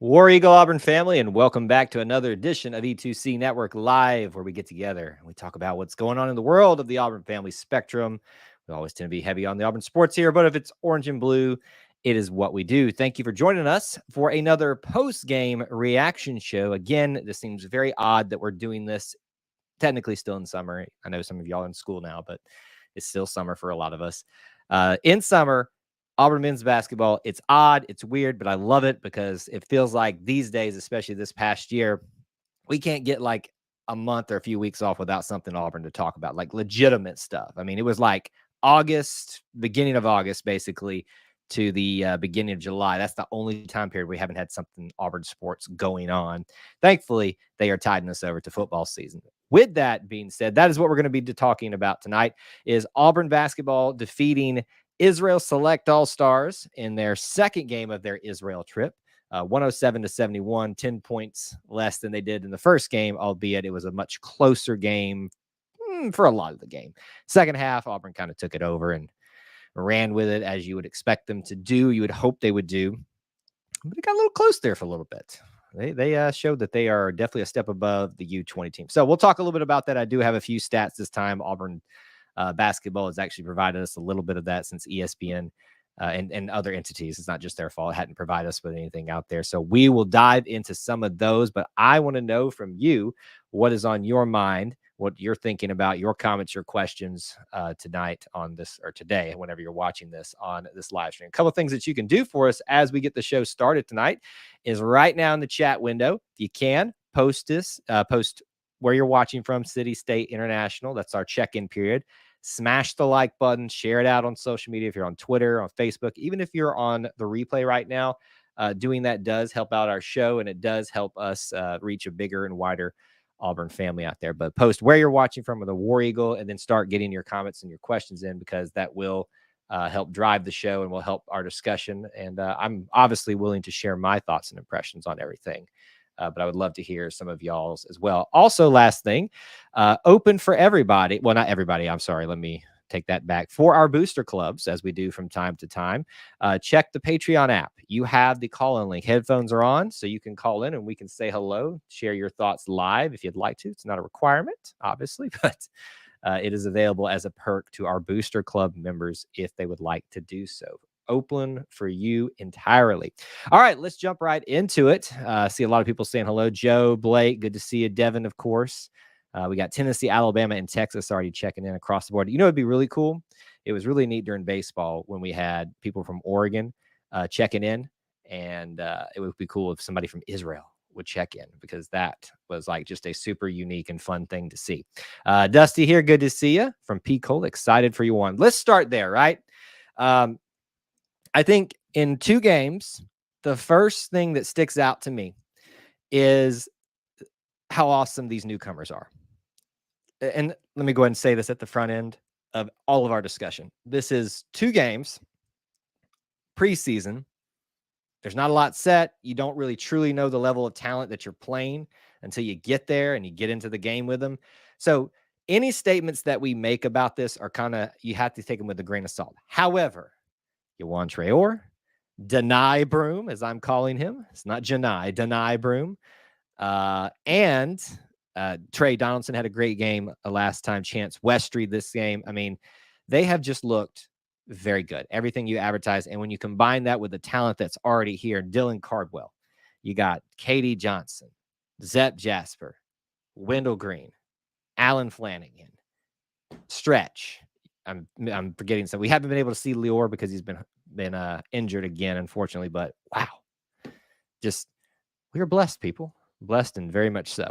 War Eagle Auburn family, and welcome back to another edition of E2C Network Live, where we get together and we talk about what's going on in the world of the Auburn family spectrum. We always tend to be heavy on the Auburn sports here, but if it's orange and blue, it is what we do. Thank you for joining us for another post-game reaction show. Again, this seems very odd that we're doing this technically still in summer. I know some of y'all are in school now, but it's still summer for a lot of us. In summer, Auburn men's basketball, it's odd, it's weird, but I love it because it feels like these days, especially this past year, we can't get like a month or a few weeks off without something Auburn to talk about, like legitimate stuff. I mean, it was like August, beginning of August, basically, to the beginning of July. That's the only time period we haven't had something Auburn sports going on. Thankfully, they are tiding us over to football season. With that being said, that is what we're going to be talking about tonight, is Auburn basketball defeating Israel Select All-Stars in their second game of their Israel trip, 107-71, 10 points less than they did in the first game, albeit it was a much closer game for a lot of the game. Second half, Auburn kind of took it over and ran with it as you would expect them to do. You would hope they would do. But it got a little close there for a little bit. They showed that they are definitely a step above the U20 team. So we'll talk a little bit about that. I do have a few stats this time. Auburn basketball has actually provided us a little bit of that since ESPN and other entities. It's not just their fault. It hadn't provided us with anything out there. So we will dive into some of those, but I want to know from you what is on your mind, what you're thinking about, your comments, your questions tonight on this, or today, whenever you're watching this on this live stream. A couple of things that you can do for us as we get the show started tonight is right now in the chat window. If you can, post where you're watching from, city, state, international. That's our check-in period. Smash the like button, share it out on social media. If you're on Twitter, on Facebook, even if you're on the replay right now, doing that does help out our show, and it does help us reach a bigger and wider Auburn family out there. But post where you're watching from with a War Eagle, and then start getting your comments and your questions in, because that will help drive the show and will help our discussion. And I'm obviously willing to share my thoughts and impressions on everything. But I would love to hear some of y'all's as well. Also, last thing, open for everybody. Well, not everybody. I'm sorry. Let me take that back. For our booster clubs, as we do from time to time, check the Patreon app. You have the call-in link. Headphones are on, so you can call in and we can say hello, share your thoughts live if you'd like to. It's not a requirement, obviously, but it is available as a perk to our booster club members if they would like to do so. Open for you entirely. All right, let's jump right into it. See a lot of people saying hello. Joe, Blake, good to see you. Devin, of course. We got Tennessee, Alabama, and Texas already checking in across the board. You know, it'd be really cool. It was really neat during baseball when we had people from Oregon checking in, and it would be cool if somebody from Israel would check in, because that was like just a super unique and fun thing to see. Dusty here, good to see you from P. Cole. Excited for you one. Let's start there, right? I think in two games, the first thing that sticks out to me is how awesome these newcomers are. And let me go ahead and say this at the front end of all of our discussion. This is two games, preseason. There's not a lot set. You don't really truly know the level of talent that you're playing until you get there and you get into the game with them. So any statements that we make about this are kind of, you have to take them with a grain of salt. However, Yawan Traore, Deny Broom, as I'm calling him. It's not Janai, Deny Broom. And Trey Donaldson had a great game last time. Chance Westry this game. I mean, they have just looked very good. Everything you advertise. And when you combine that with the talent that's already here, Dylan Cardwell, you got Katie Johnson, Zep Jasper, Wendell Green, Alan Flanagan, Stretch. I'm forgetting some. We haven't been able to see Lior because he's been injured again, unfortunately. But wow, just we are blessed, people, blessed, and very much so.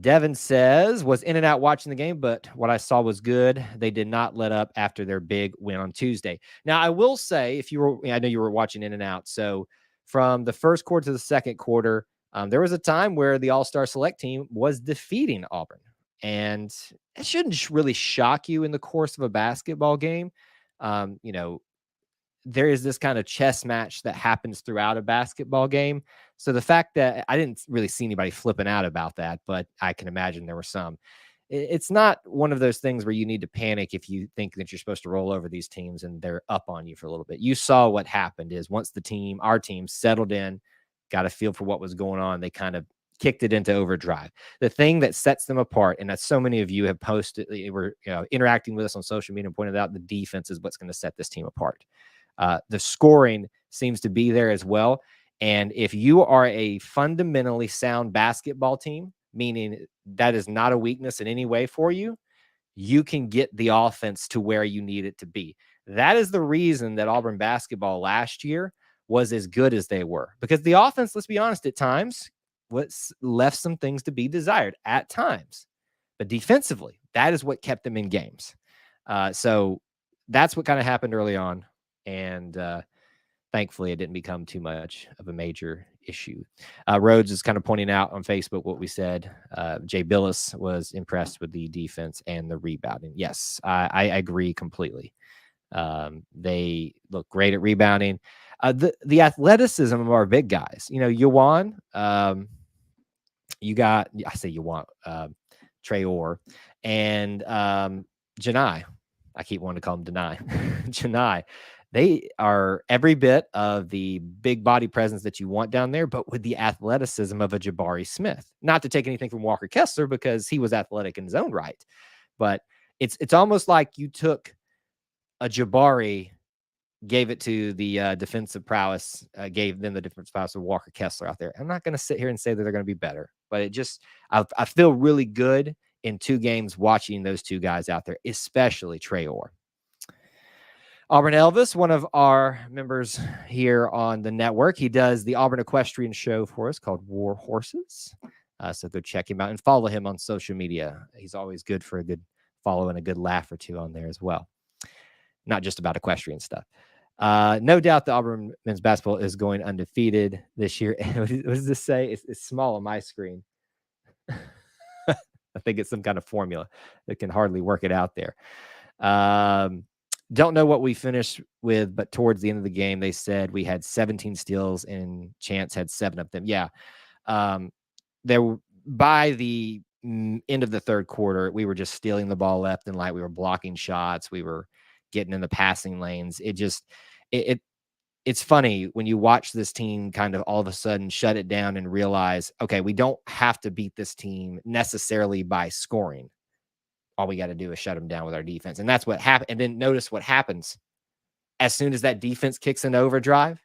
Devin says, was in and out watching the game, but what I saw was good. They did not let up after their big win on Tuesday. Now, I will say, if you were, I know you were watching in and out. So from the first quarter to the second quarter, there was a time where the All-Star Select team was defeating Auburn. And it shouldn't really shock you in the course of a basketball game. You know, there is this kind of chess match that happens throughout a basketball game. So the fact that I didn't really see anybody flipping out about that, but I can imagine there were some. It's not one of those things where you need to panic if you think that you're supposed to roll over these teams and they're up on you for a little bit. You saw what happened is once our team settled in, got a feel for what was going on. They kind of kicked it into overdrive. The thing that sets them apart, and that so many of you have posted, were interacting with us on social media and pointed out, the defense is what's going to set this team apart. The scoring seems to be there as well. And if you are a fundamentally sound basketball team, meaning that is not a weakness in any way for you, you can get the offense to where you need it to be. That is the reason that Auburn basketball last year was as good as they were, because the offense, let's be honest, at times left some things to be desired at times, but defensively, that is what kept them in games. So that's what kind of happened early on. And thankfully, it didn't become too much of a major issue. Rhodes is kind of pointing out on Facebook what we said. Jay Billis was impressed with the defense and the rebounding. Yes, I agree completely. They look great at rebounding. The athleticism of our big guys. Yuan, you got, I say Yuan, Trey Orr, and Janai. I keep wanting to call him Deny. Janai. They are every bit of the big body presence that you want down there, but with the athleticism of a Jabari Smith. Not to take anything from Walker Kessler, because he was athletic in his own right, but it's almost like you took a Jabari, gave it to the defensive prowess, gave them the defensive prowess of Walker Kessler out there. I'm not going to sit here and say that they're going to be better, but I feel really good in 2 games watching those 2 guys out there, especially Trey Orr. Auburn Elvis, one of our members here on the network, he does the Auburn Equestrian show for us called War Horses. So go check him out and follow him on social media. He's always good for a good follow and a good laugh or two on there as well. Not just about equestrian stuff. No doubt the Auburn men's basketball is going undefeated this year. What does this say? It's small on my screen. I think it's some kind of formula that can hardly work it out there. Don't know what we finished with, but towards the end of the game, they said we had 17 steals and Chance had 7 of them. Yeah. By the end of the third quarter, we were just stealing the ball left and right. We were blocking shots. We were getting in the passing lanes. It's funny when you watch this team kind of all of a sudden shut it down and realize, okay, we don't have to beat this team necessarily by scoring. All we got to do is shut them down with our defense. And that's what happened. And then notice what happens. As soon as that defense kicks into overdrive,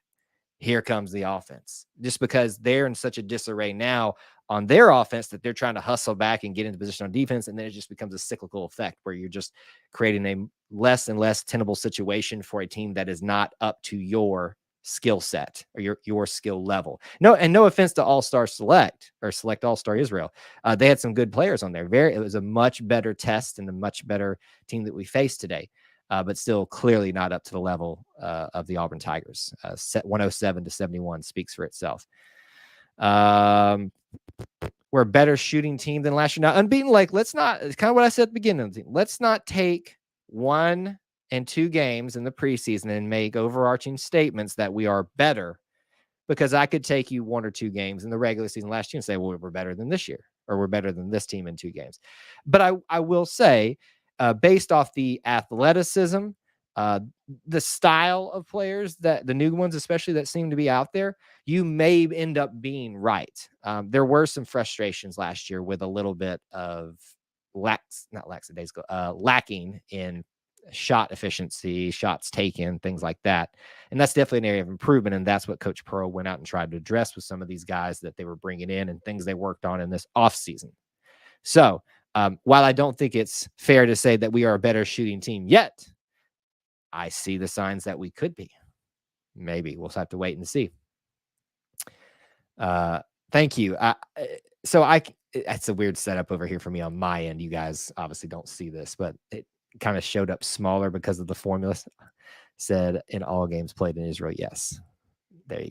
here comes the offense. Just because they're in such a disarray now on their offense that they're trying to hustle back and get into position on defense. And then it just becomes a cyclical effect where you're just creating a less and less tenable situation for a team that is not up to your skill set or your skill level. No offense to All-Star Select or Select All-Star Israel. They had some good players on there. It was a much better test and a much better team that we faced today. But still clearly not up to the level of the Auburn Tigers. 107-71 speaks for itself. We're a better shooting team than last year. Now, unbeaten, it's kind of what I said at the beginning of the team. Let's not take 1 and 2 games in the preseason and make overarching statements that we are better, because I could take you 1 or 2 games in the regular season last year and say, well, we're better than this year, or we're better than this team in 2 games. But I will say, based off the athleticism, the style of players, that the new ones, especially that seem to be out there, you may end up being right. There were some frustrations last year with a little bit of lacking in shot efficiency, shots taken, things like that. And that's definitely an area of improvement. And that's what Coach Pearl went out and tried to address with some of these guys that they were bringing in and things they worked on in this offseason. So, while I don't think it's fair to say that we are a better shooting team yet, I see the signs that we could be. Maybe we'll have to wait and see. Thank you. It's a weird setup over here for me on my end. You guys obviously don't see this, but it kind of showed up smaller because of the formula. Said in all games played in Israel. Yes. There you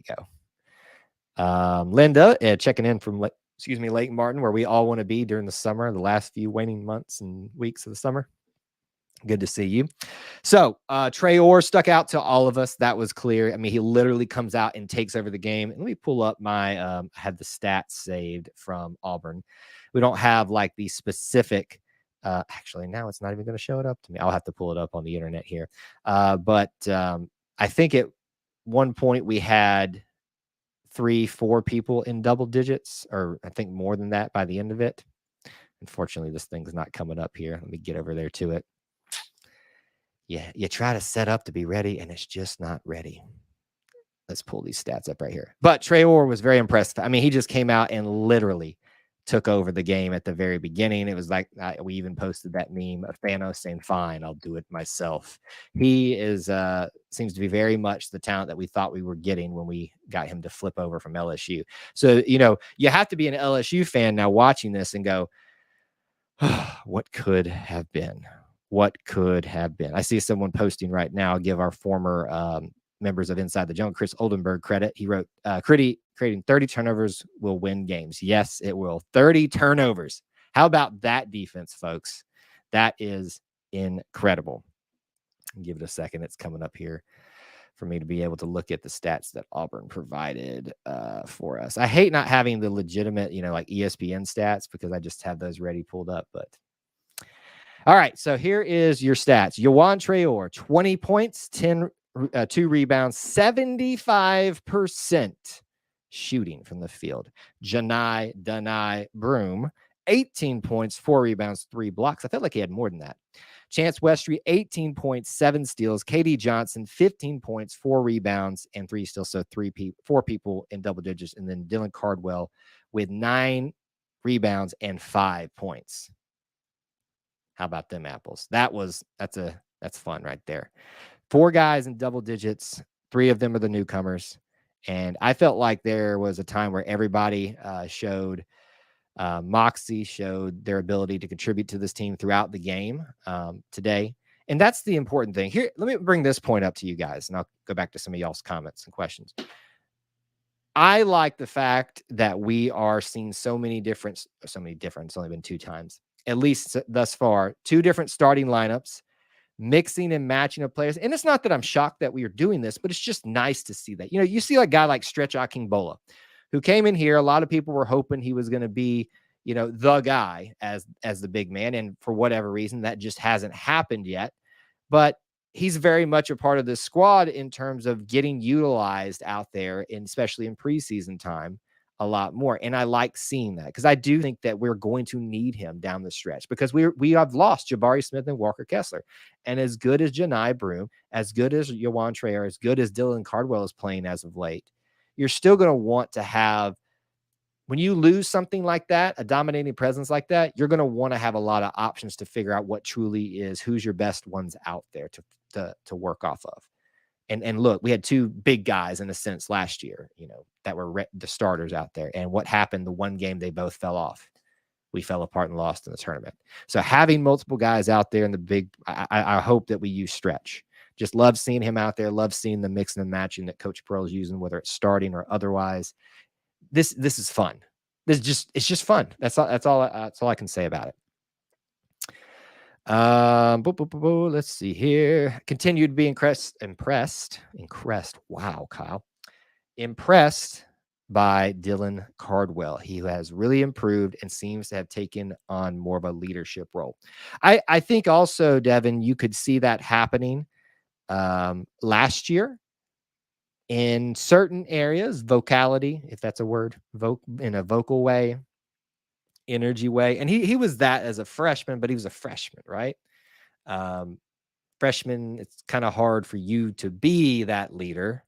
go. Linda, checking in from Lake Martin, where we all want to be during the summer, the last few waning months and weeks of the summer. Good to see you. So Trey Orr stuck out to all of us. That was clear. I mean, he literally comes out and takes over the game. And let me pull up my, I had the stats saved from Auburn. We don't have the specific, actually now it's not even going to show it up to me. I'll have to pull it up on the internet here. But I think at one point we had 3-4 people in double digits, or I think more than that by the end of it. Unfortunately, this thing's not coming up here. Let me get over there to it. Yeah, you try to set up to be ready, and it's just not ready. Let's pull these stats up right here. But Traore was very impressed. I mean, he just came out and literally took over the game at the very beginning. It was like we even posted that meme of Thanos saying, "Fine, I'll do it myself." He is seems to be very much the talent that we thought we were getting when we got him to flip over from LSU. So, you have to be an LSU fan now watching this and go, what could have been? What could have been? I see someone posting right now. I'll give our former members of Inside the Jungle, Chris Oldenburg, credit. He wrote, creating 30 turnovers will win games. Yes, it will. 30 turnovers. How about that defense, folks? That is incredible. Give it a second. It's coming up here for me to be able to look at the stats that Auburn provided for us. I hate not having the legitimate, like ESPN stats, because I just have those ready pulled up. But all right, so here is your stats. Yawan Traore, 20 points, 2 rebounds, 75% shooting from the field. Janai Broom, 18 points, 4 rebounds, 3 blocks. I felt like he had more than that. Chance Westry, 18 points, 7 steals. KD Johnson, 15 points, 4 rebounds, and 3 steals. So 4 people in double digits. And then Dylan Cardwell with 9 rebounds and 5 points. How about them apples? That's fun right there. 4 guys in double digits. 3 of them are the newcomers. And I felt like there was a time where everybody showed moxie, showed their ability to contribute to this team throughout the game today. And that's the important thing. Here, let me bring this point up to you guys, and I'll go back to some of y'all's comments and questions. I like the fact that we are seeing so many different, it's only been 2 times, at least thus far, 2 different starting lineups, mixing and matching of players. And it's not that I'm shocked that we are doing this, but it's just nice to see that. You see a guy like Stretch Akingbola, who came in here. A lot of people were hoping he was going to be, the guy as the big man. And for whatever reason, that just hasn't happened yet. But he's very much a part of this squad in terms of getting utilized out there, and especially in preseason time, a lot more. And I like seeing that, because I do think that we're going to need him down the stretch, because we have lost Jabari Smith and Walker Kessler. And as good as Janai Broom, as good as Yawan Traore, as good as Dylan Cardwell is playing as of late, you're still going to want to have, when you lose something like that, a dominating presence like that, you're going to want to have a lot of options to figure out what truly is, who's your best ones out there to work off of. And look, we had 2 big guys in a sense last year, that were the starters out there. And what happened? The one game they both fell off. We fell apart and lost in the tournament. So having multiple guys out there in the big, I hope that we use Stretch. Just love seeing him out there. Love seeing the mixing and matching that Coach Pearl is using, whether it's starting or otherwise. This is fun. It's just fun. That's all I can say about it. Let's see here. Continued to be impressed. Wow, Kyle. Impressed by Dylan Cardwell. He has really improved and seems to have taken on more of a leadership role. I think also, Devin, you could see that happening last year in certain areas, vocality, if that's a word, in a vocal way, energy way. And he was that as a freshman, but he was a freshman, right? Freshman, it's kind of hard for you to be that leader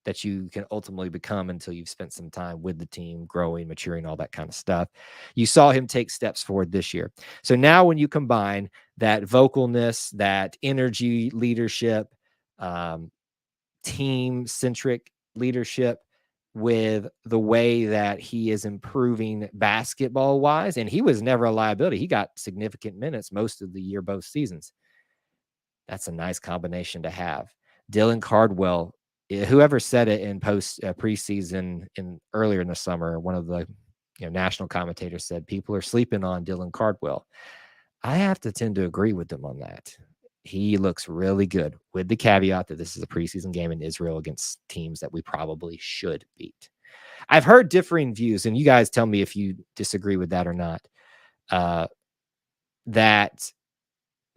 that you can ultimately become until you've spent some time with the team, growing, maturing, all that kind of stuff. You saw him take steps forward this year. So now when you combine that vocalness, that energy, leadership, team-centric leadership with the way that he is improving basketball-wise, and he was never a liability. He got significant minutes most of the year, both seasons. That's a nice combination to have. Dylan Cardwell, whoever said it in preseason earlier in the summer, one of the national commentators said people are sleeping on Dylan Cardwell. I have to tend to agree with them on that. He looks really good, with the caveat that this is a preseason game in Israel against teams that we probably should beat. I've heard differing views, and you guys tell me if you disagree with that or not, that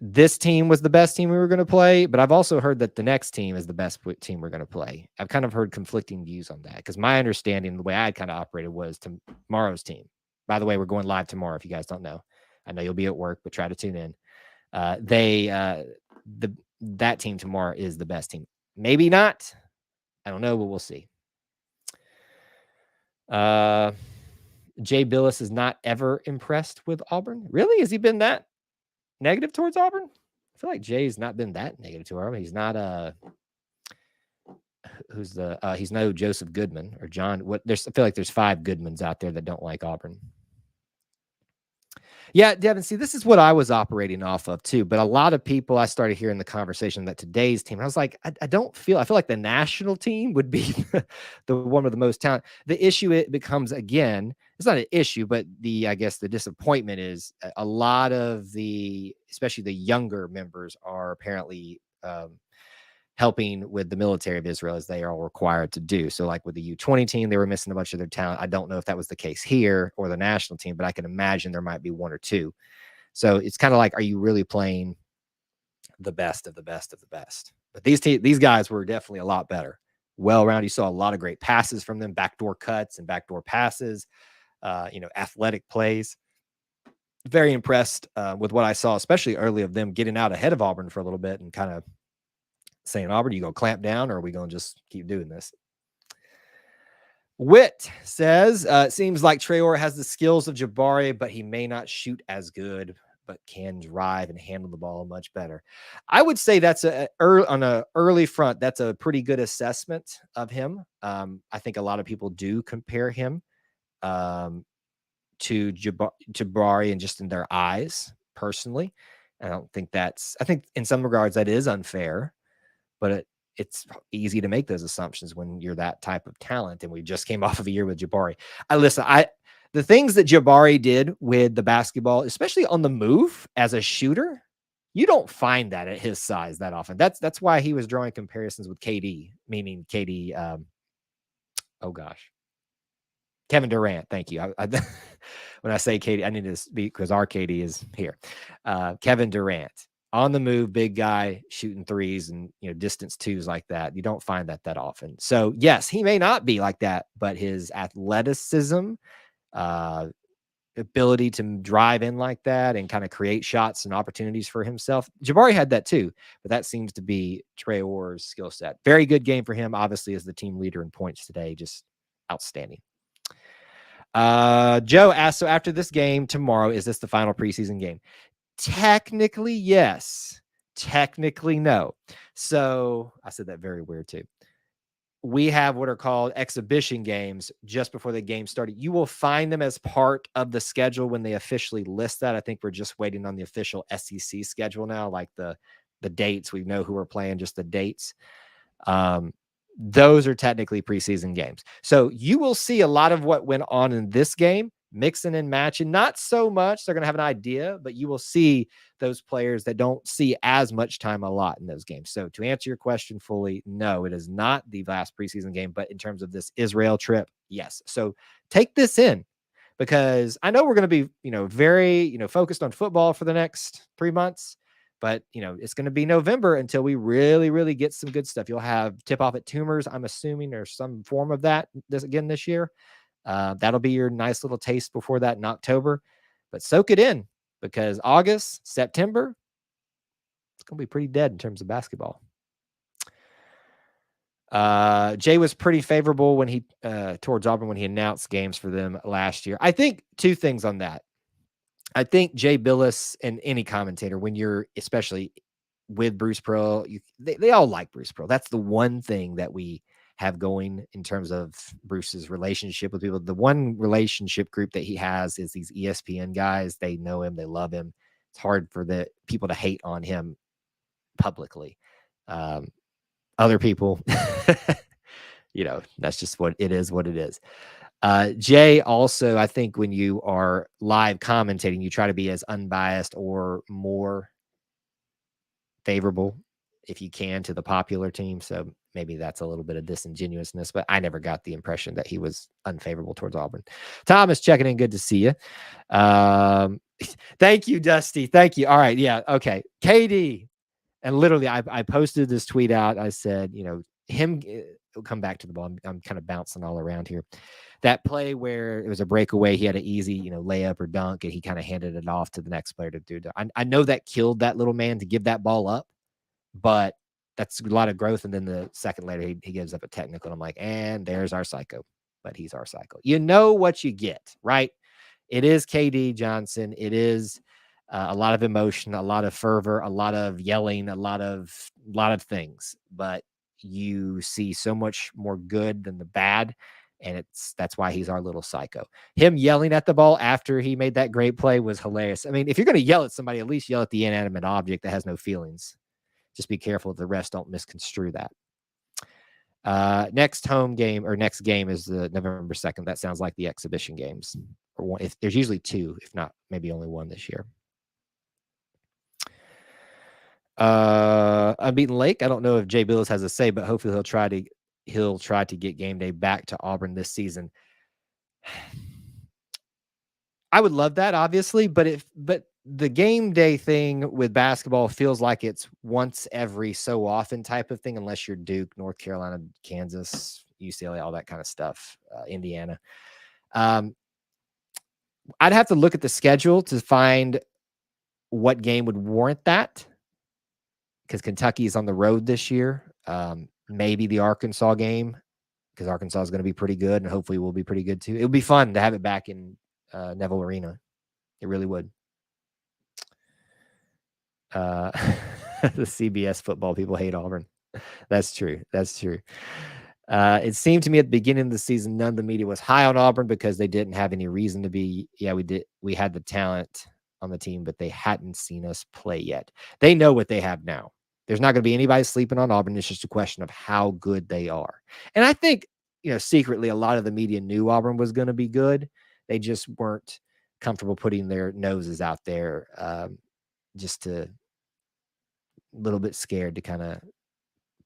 this team was the best team we were going to play, but I've also heard that the next team is the best team we're going to play. I've kind of heard conflicting views on that because my understanding, the way I kind of operated was tomorrow's team. By the way, we're going live tomorrow. If you guys don't know, I know you'll be at work, but try to tune in. That team tomorrow is the best team. Maybe not. I don't know, but we'll see. Jay Billis is not ever impressed with Auburn. Really? Has he been that negative towards Auburn? I feel like Jay's not been that negative to Auburn. He's not he's no Joseph Goodman or John. I feel like there's 5 Goodmans out there that don't like Auburn. Yeah, Devin, see, this is what I was operating off of too. But a lot of people, I started hearing the conversation that today's team, I was like, I feel like the national team would be the one with the most talent. The issue it becomes, again, it's not an issue, but I guess the disappointment is a lot of especially the younger members are apparently helping with the military of Israel as they are all required to do. So like with the U20 team, they were missing a bunch of their talent. I don't know if that was the case here or the national team, but I can imagine there might be 1 or 2. So it's kind of like, are you really playing the best of the best of the best? But these guys were definitely a lot better. Well-rounded. You saw a lot of great passes from them, backdoor cuts and backdoor passes, athletic plays. Very impressed with what I saw, especially early of them getting out ahead of Auburn for a little bit and kind of saying, Auburn, you go clamp down, or are we going to just keep doing this? Wit says, it seems like Traore has the skills of Jabari, but he may not shoot as good, but can drive and handle the ball much better. I would say that's on an early front. That's a pretty good assessment of him. I think a lot of people do compare him to Jabari and just in their eyes personally. I think in some regards that is unfair. But it's easy to make those assumptions when you're that type of talent. And we just came off of a year with Jabari. The things that Jabari did with the basketball, especially on the move as a shooter, you don't find that at his size that often. That's why he was drawing comparisons with KD, meaning KD. Kevin Durant. Thank you. When I say KD, I need to speak because our KD is here. Kevin Durant. On the move, big guy shooting threes and distance twos like that. You don't find that often. So yes, he may not be like that, but his athleticism, ability to drive in like that and kind of create shots and opportunities for himself. Jabari had that too, but that seems to be Traore's skill set. Very good game for him, obviously, as the team leader in points today. Just outstanding. Joe asked, so after this game tomorrow, is this the final preseason game? Technically, yes. Technically, no. So I said that very weird too. We have what are called exhibition games just before the game started. You will find them as part of the schedule when they officially list that. I think we're just waiting on the official SEC schedule now, like the dates. We know who we're playing, just the dates. Those are technically preseason games. So you will see a lot of what went on in this game, mixing and matching. Not so much. They're going to have an idea, but you will see those players that don't see as much time a lot in those games. So to answer your question fully, no, it is not the last preseason game, but in terms of this Israel trip, yes. So take this in because I know we're going to be, very, focused on football for the next 3 months. But, it's going to be November until we really, really get some good stuff. You'll have tip-off at Tumors, I'm assuming, or some form of that this year. That'll be your nice little taste before that in October. But soak it in because August, September, it's going to be pretty dead in terms of basketball. Jay was pretty favorable when he towards Auburn when he announced games for them last year. I think 2 things on that. I think Jay Billis and any commentator, when you're especially with Bruce Pearl, they all like Bruce Pearl. That's the one thing that we have going in terms of Bruce's relationship with people. The one relationship group that he has is these ESPN guys. They know him. They love him. It's hard for the people to hate on him publicly. Other people, that's just what it is. Jay also, I think when you are live commentating, you try to be as unbiased or more favorable if you can to the popular team. So maybe that's a little bit of disingenuousness, but I never got the impression that he was unfavorable towards Auburn. Thomas checking in. Good to see you. Thank you, Dusty. Thank you. All right. Yeah. Okay. KD. And literally, I posted this tweet out. I said, him come back to the ball. I'm kind of bouncing all around here. That play where it was a breakaway, he had an easy, layup or dunk, and he kind of handed it off to the next player to do. I know that killed that little man to give that ball up, but that's a lot of growth. And then the second later, he gives up a technical. And I'm like, and there's our psycho, but he's our psycho. You know what you get, right? It is KD Johnson. It is a lot of emotion, a lot of fervor, a lot of yelling, a lot of things. But you see so much more good than the bad, and that's why he's our little psycho. Him yelling at the ball after he made that great play was hilarious. I mean, if you're going to yell at somebody, at least yell at the inanimate object that has no feelings. Just be careful that the refs don't misconstrue that. Next home game or next game is the November 2nd. That sounds like the exhibition games. Or one, if there's usually two, if not maybe only one this year. Unbeaten Lake. I don't know if Jay Billis has a say, but hopefully he'll try to get game day back to Auburn this season. I would love that, obviously, but the game day thing with basketball feels like it's once every so often type of thing, unless you're Duke, North Carolina, Kansas, UCLA, all that kind of stuff, Indiana. I'd have to look at the schedule to find what game would warrant that, because Kentucky is on the road this year. Maybe the Arkansas game, because Arkansas is going to be pretty good, and hopefully we'll be pretty good too. It would be fun to have it back in Neville Arena. It really would. The CBS football people hate Auburn. That's true. It seemed to me at the beginning of the season, none of the media was high on Auburn because they didn't have any reason to be. Yeah, we had the talent on the team, but they hadn't seen us play yet. They know what they have now. There's not going to be anybody sleeping on Auburn. It's just a question of how good they are. And I think, secretly, a lot of the media knew Auburn was going to be good. They just weren't comfortable putting their noses out there, just a little bit scared to kind of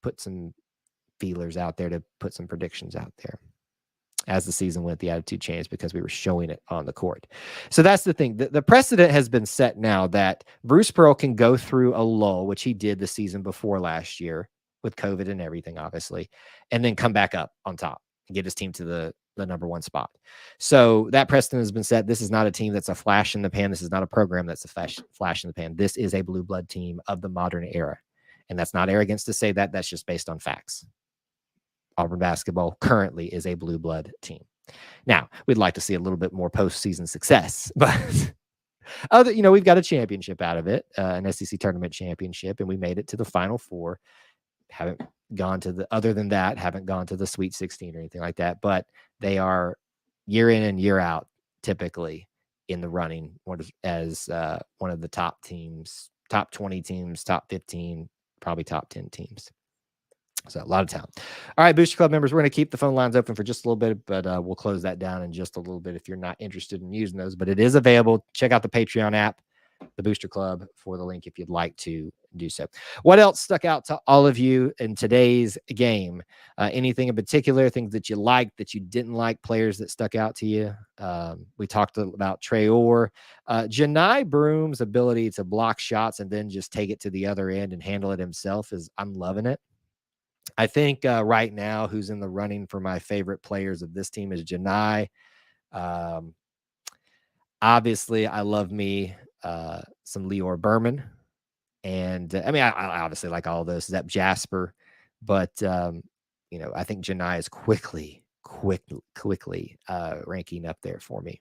put some feelers out there, to put some predictions out there. As the season went, the attitude changed because we were showing it on the court. So that's the thing. The precedent has been set now that Bruce Pearl can go through a lull, which he did the season before last year with COVID and everything, obviously, and then come back up on top and get his team to the number one spot. So that precedent has been set. This is not a team that's a flash in the pan. This is not a program that's a flash in the pan. This is a blue blood team of the modern era. And that's not arrogance to say that. That's just based on facts. Auburn basketball currently is a blue blood team. Now, we'd like to see a little bit more postseason success, but we've got a championship out of it, an SEC tournament championship, and we made it to the Final Four. Haven't gone to haven't gone to the Sweet 16 or anything like that, but they are year in and year out, typically in the running as one of the top teams, top 20 teams, top 15, probably top 10 teams. So a lot of talent. All right, Booster Club members, we're going to keep the phone lines open for just a little bit, but we'll close that down in just a little bit if you're not interested in using those. But it is available. Check out the Patreon app, the Booster Club, for the link if you'd like to do so. What else stuck out to all of you in today's game? Anything in particular, things that you liked, that you didn't like, players that stuck out to you? We talked about Trey Orr. Janai Broom's ability to block shots and then just take it to the other end and handle it himself I'm loving it. I think right now who's in the running for my favorite players of this team is Janai. Obviously, I love me some Lior Berman. And I obviously like all of those, Zep Jasper. But, I think Janai is quickly ranking up there for me.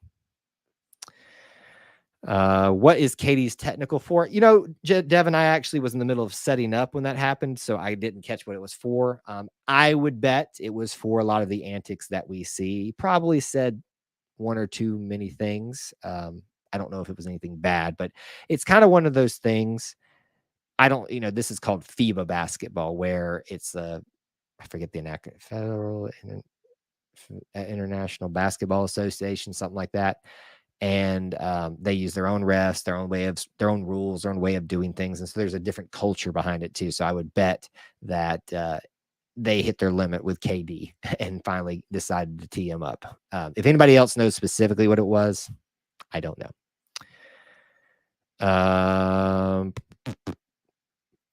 What is Katie's technical for? Devin, I actually was in the middle of setting up when that happened, so I didn't catch what it was for. I would bet it was for a lot of the antics that we see. He probably said one or two many things. I don't know if it was anything bad, but it's kind of one of those things. This is called FIBA basketball, where it's I forget the acronym, Federal International Basketball Association, something like that. And they use their own refs, their own rules, their own way of doing things. And so there's a different culture behind it too. So I would bet that they hit their limit with KD and finally decided to tee him up. If anybody else knows specifically what it was, I don't know.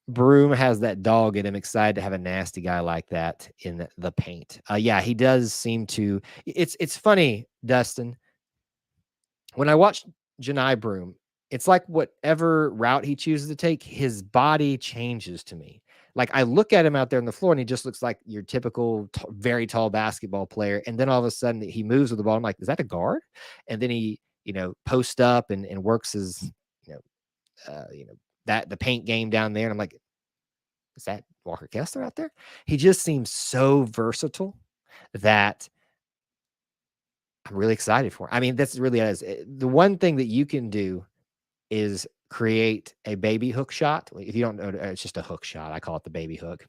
Broom has that dog in him, excited to have a nasty guy like that in the paint. Yeah, he does seem to. It's funny, Dustin. When I watch Janai Broom, it's like whatever route he chooses to take, his body changes to me. Like I look at him out there on the floor, and he just looks like your typical very tall basketball player. And then all of a sudden, he moves with the ball. I'm like, is that a guard? And then he, posts up and works his, you know, that the paint game down there. And I'm like, is that Walker Kessler out there? He just seems so versatile that I'm really excited for him. I mean, that's really is the one thing that you can do is create a baby hook shot. If you don't know, it's just a hook shot. I call it the baby hook.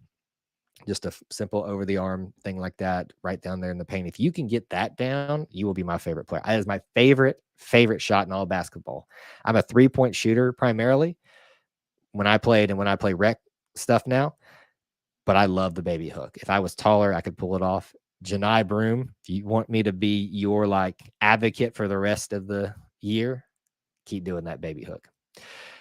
Just a simple over the arm thing like that, right down there in the paint. If you can get that down, you will be my favorite player. That is my favorite shot in all basketball. I'm a 3-point shooter primarily when I played and when I play rec stuff now, but I love the baby hook. If I was taller, I could pull it off. Janai Broom, if you want me to be your advocate for the rest of the year, keep doing that baby hook.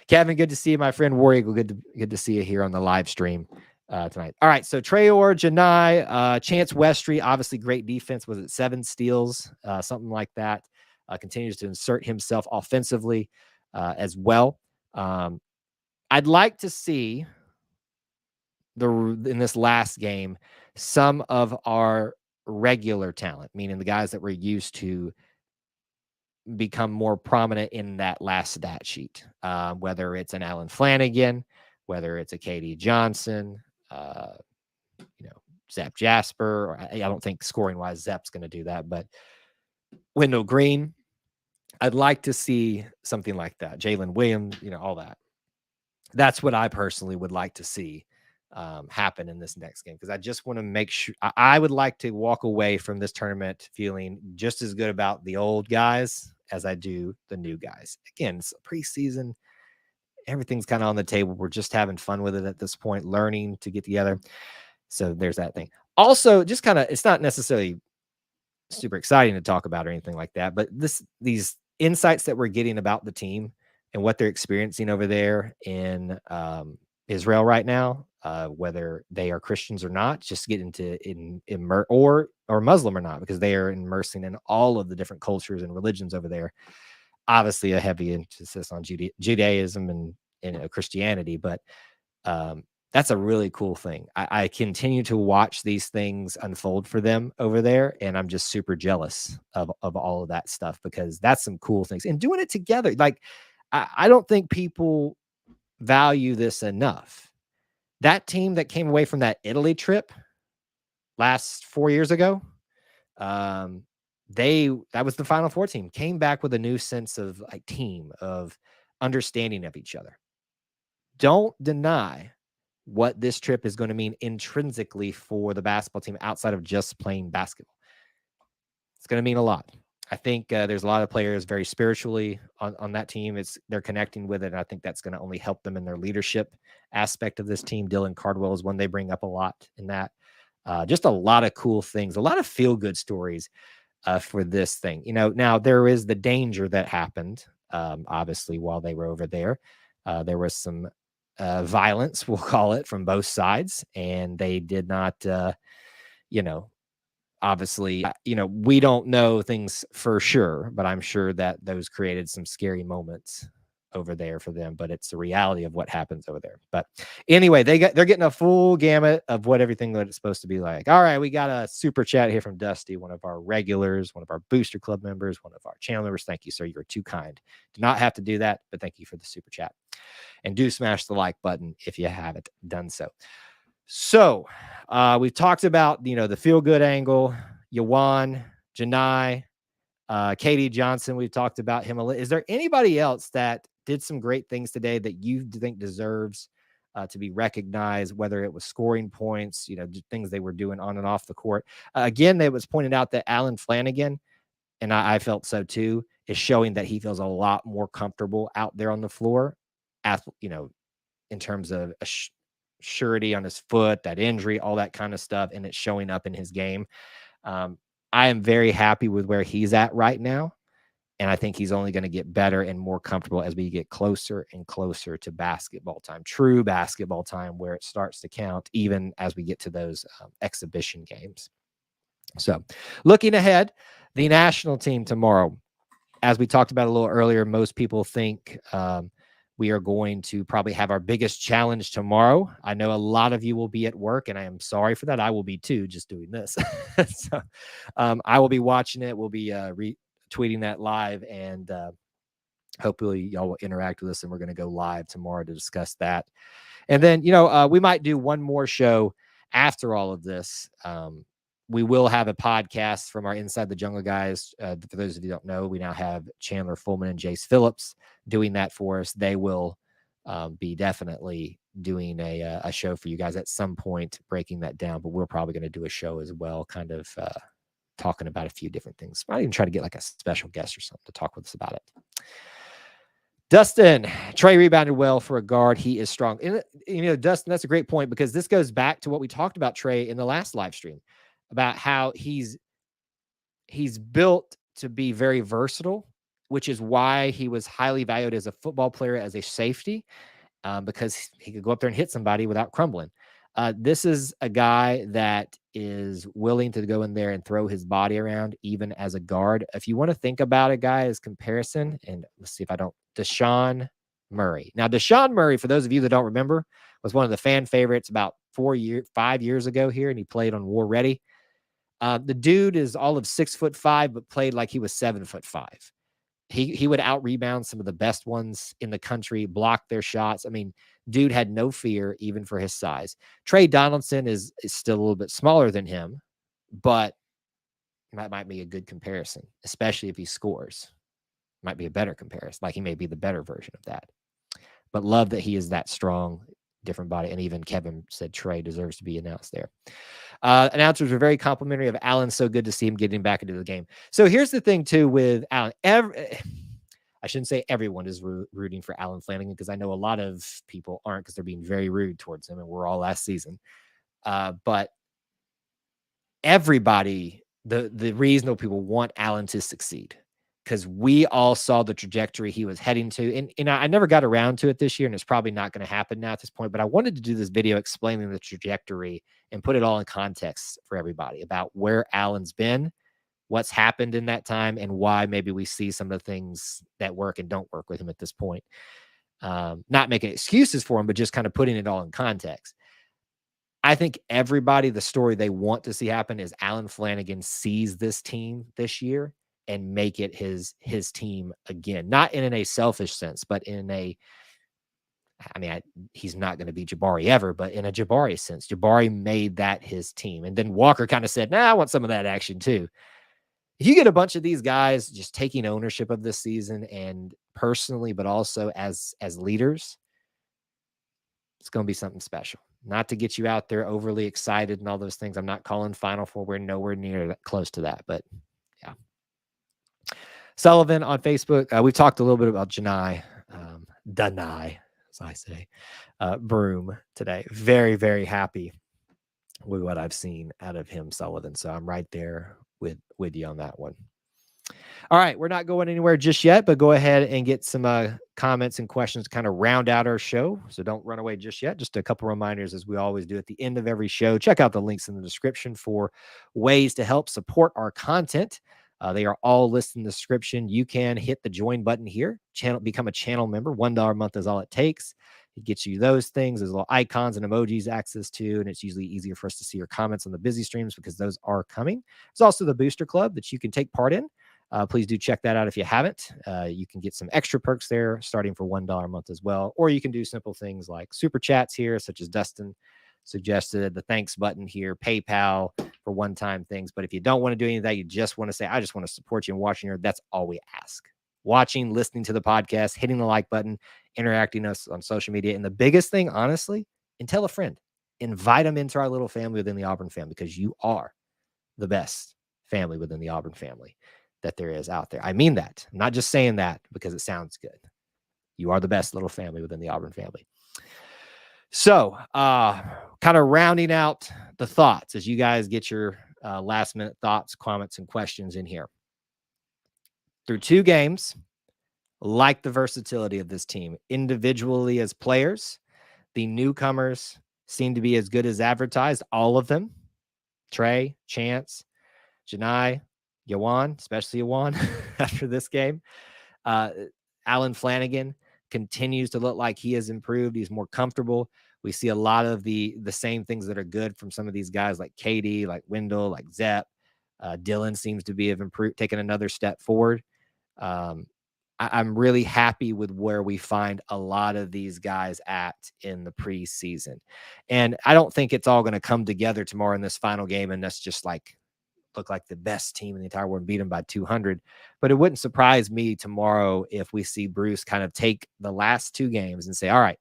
Kevin, good to see you, my friend. War Eagle, good to see you here on the live stream tonight. All right, so Traore, Janai, Chance Westry, obviously great defense. Was it 7 steals, something like that? Continues to insert himself offensively as well. I'd like to see in this last game some of our regular talent, meaning the guys that we're used to, become more prominent in that last stat sheet, whether it's an Alan Flanagan, whether it's a KD Johnson, Zep Jasper. Or I don't think scoring wise Zep's going to do that, but Wendell Green, I'd like to see something like that. Jalen Williams, all that. That's what I personally would like to see happen in this next game, because I just want to make sure I would like to walk away from this tournament feeling just as good about the old guys as I do the new guys. Again, it's preseason. Everything's kind of on the table. We're just having fun with it at this point, learning to get together. So there's that thing. Also, just kind of, it's not necessarily super exciting to talk about or anything like that, but these insights that we're getting about the team and what they're experiencing over there in Israel right now, whether they are Christians or not, just get into or Muslim or not, because they are immersing in all of the different cultures and religions over there. Obviously, a heavy emphasis on Judaism and Christianity, but that's a really cool thing. I continue to watch these things unfold for them over there, and I'm just super jealous of all of that stuff, because that's some cool things. And doing it together, I don't think people value this enough. That team that came away from that Italy trip last 4 years ago, that was the Final Four team, came back with a new sense of team, of understanding of each other. Don't deny what this trip is going to mean intrinsically for the basketball team outside of just playing basketball. It's going to mean a lot. I think there's a lot of players very spiritually on that team. They're connecting with it, and I think that's going to only help them in their leadership aspect of this team. Dylan Cardwell is one they bring up a lot in that. Just a lot of cool things, a lot of feel-good stories for this thing. Now there is the danger that happened, obviously, while they were over there. There was some violence, we'll call it, from both sides, and they did not, obviously, we don't know things for sure, but I'm sure that those created some scary moments over there for them, but it's the reality of what happens over there. But anyway, they're getting a full gamut of what everything that it's supposed to be like. All right, we got a super chat here from Dusty, one of our regulars, one of our Booster Club members, one of our channel members. Thank you, sir. You're too kind. Do not have to do that, but thank you for the super chat. And do smash the like button if you haven't done so. So we've talked about, the feel-good angle, Yawan, Janai, KD Johnson. We've talked about him. Is there anybody else that did some great things today that you think deserves to be recognized, whether it was scoring points, things they were doing on and off the court? Again, it was pointed out that Alan Flanagan, and I felt so too, is showing that he feels a lot more comfortable out there on the floor, in terms of surety on his foot, that injury, all that kind of stuff, and it's showing up in his game. I am very happy with where he's at right now. And I think he's only going to get better and more comfortable as we get closer and closer to basketball time, true basketball time, where it starts to count, even as we get to those exhibition games. So looking ahead, the national team tomorrow, as we talked about a little earlier, most people think we are going to probably have our biggest challenge tomorrow. I know a lot of you will be at work, and I am sorry for that. I will be too, just doing this. So I will be watching it. We'll be tweeting that live, and hopefully y'all will interact with us, and we're going to go live tomorrow to discuss that. And then, we might do one more show after all of this. We will have a podcast from our Inside the Jungle guys. For those of you who don't know, we now have Chandler Fullman and Jace Phillips doing that for us. They will be definitely doing a show for you guys at some point, breaking that down, but we're probably going to do a show as well, kind of talking about a few different things. Might even try to get like a special guest or something to talk with us about it. Dustin, Trey rebounded well for a guard. He is strong. And, Dustin, that's a great point, because this goes back to what we talked about Trey in the last live stream about how he's built to be very versatile, which is why he was highly valued as a football player, as a safety, because he could go up there and hit somebody without crumbling. This is a guy that is willing to go in there and throw his body around, even as a guard. If you want to think about a guy as comparison, and let's see if I don't, Deshaun Murray. Now, Deshaun Murray, for those of you that don't remember, was one of the fan favorites about 5 years ago here, and he played on War Ready. The dude is all of 6'5", but played like he was 7'5". He would out rebound some of the best ones in the country, block their shots. I mean, dude had no fear even for his size. Trey Donaldson is still a little bit smaller than him, but that might be a good comparison, especially if he scores. Might be a better comparison. Like, he may be the better version of that. But love that he is that strong, different body. And even Kevin said Trey deserves to be announced there. Announcers were very complimentary of Allen. So good to see him getting back into the game. So here's the thing too with Allen. I shouldn't say everyone is rooting for Allen Flanigan, because I know a lot of people aren't, because they're being very rude towards him, and we're all last season. But everybody, the reasonable people, want Allen to succeed, because we all saw the trajectory he was heading to. And I never got around to it this year, and it's probably not going to happen now at this point, but I wanted to do this video explaining the trajectory and put it all in context for everybody about where Allen's been, what's happened in that time, and why maybe we see some of the things that work and don't work with him at this point. Not making excuses for him, but just kind of putting it all in context. I think everybody, the story they want to see happen is Allen Flanigan sees this team this year and make it his team again. Not in a selfish sense, but in a, he's not going to be Jabari ever, but in a Jabari sense. Jabari made that his team. And then Walker kind of said, I want some of that action too. If you get a bunch of these guys just taking ownership of this season, and personally, but also as leaders, it's going to be something special. Not to get you out there overly excited and all those things. I'm not calling Final Four. We're nowhere near close to that, but yeah. Sullivan on Facebook. We've talked a little bit about Danai, as I say, Broom today. Very, very happy with what I've seen out of him, Sullivan. So I'm right there with you on that one. All right, we're not going anywhere just yet, but go ahead and get some comments and questions to kind of round out our show. So don't run away just yet. Just a couple reminders, as we always do at the end of every show. Check out the links in the description for ways to help support our content. They are all listed in the description. You can hit the join button here, become a channel member. $1 a month is all it takes. It gets you those things. There's little icons and emojis access to, and it's usually easier for us to see your comments on the busy streams, because those are coming. There's also the Booster Club that you can take part in. Please do check that out if you haven't. You can get some extra perks there, starting for $1 a month as well. Or you can do simple things like super chats here, such as Dustin suggested, the thanks button here, PayPal for one-time things. But if you don't want to do any of that, you just want to say, I just want to support you and watching here, that's all we ask. Watching, listening to the podcast, hitting the like button, interacting us on social media. And the biggest thing, honestly, and tell a friend. Invite them into our little family within the Auburn family, because you are the best family within the Auburn family that there is out there. I mean that. I'm not just saying that because it sounds good. You are the best little family within the Auburn family. So, kind of rounding out the thoughts as you guys get your last minute thoughts, comments, and questions in here. Through 2 games, like the versatility of this team individually as players. The newcomers seem to be as good as advertised, all of them. Trey, Chance, Janai, Yawan, especially Yawan after this game. Alan Flanagan continues to look like he has improved. He's more comfortable. We see a lot of the same things that are good from some of these guys like Katie, like Wendell, like Zepp. Dylan seems to be have improved, taken another step forward. Um, I'm really happy with where we find a lot of these guys at in the preseason. And I don't think it's all going to come together tomorrow in this final game. And that's just like look like the best team in the entire world and beat them by 200. But it wouldn't surprise me tomorrow if we see Bruce kind of take the last 2 games and say, all right,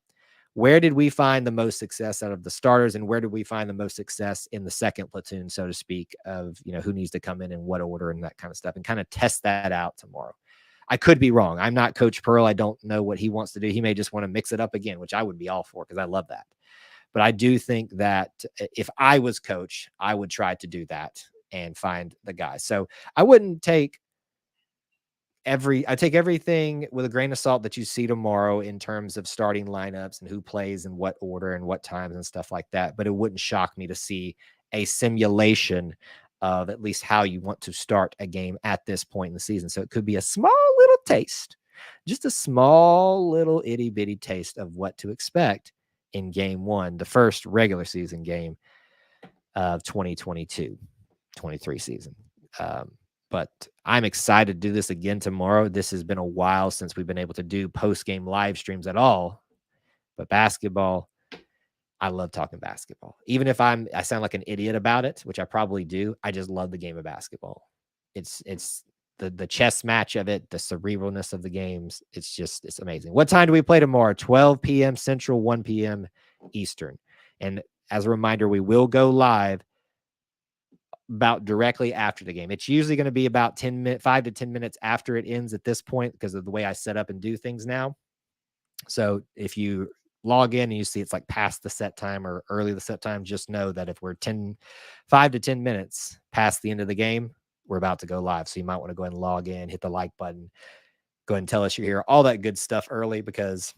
where did we find the most success out of the starters and where did we find the most success in the second platoon, so to speak, of, who needs to come in what order and that kind of stuff, and kind of test that out tomorrow. I could be wrong. I'm not Coach Pearl. I don't know what he wants to do. He may just want to mix it up again, which I would be all for because I love that. But I do think that if I was coach, I would try to do that and find the guys. So I wouldn't take I take everything with a grain of salt that you see tomorrow in terms of starting lineups and who plays in what order and what times and stuff like that. But it wouldn't shock me to see a simulation of at least how you want to start a game at this point in the season. So it could be a small little taste, just a small little itty bitty taste of what to expect in game 1, the first regular season game of 2022-23 season. But I'm excited to do this again tomorrow. This has been a while since we've been able to do post-game live streams at all. But basketball, I love talking basketball. Even if I sound like an idiot about it, which I probably do, I just love the game of basketball. It's the chess match of it, the cerebralness of the games. It's amazing. What time do we play tomorrow? 12 p.m. Central, 1 p.m. Eastern. And as a reminder, we will go live about directly after the game. It's usually going to be about 5 to 10 minutes after it ends at this point because of the way I set up and do things now. So if you log in and you see it's like past the set time or early the set time, just know that if we're 5 to 10 minutes past the end of the game, we're about to go live. So you might want to go ahead and log in, hit the like button, go ahead and tell us you're here, all that good stuff early, because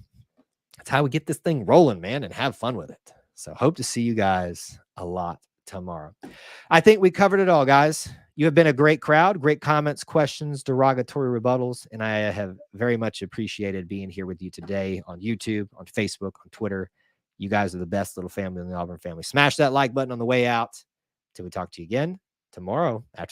that's how we get this thing rolling, man, and have fun with it. So hope to see you guys a lot tomorrow. I think we covered it all, guys. You have been a great crowd, great comments, questions, derogatory rebuttals, and I have very much appreciated being here with you today on YouTube, on Facebook, on Twitter. You guys are the best little family in the Auburn family. Smash that like button on the way out. Till we talk to you again tomorrow after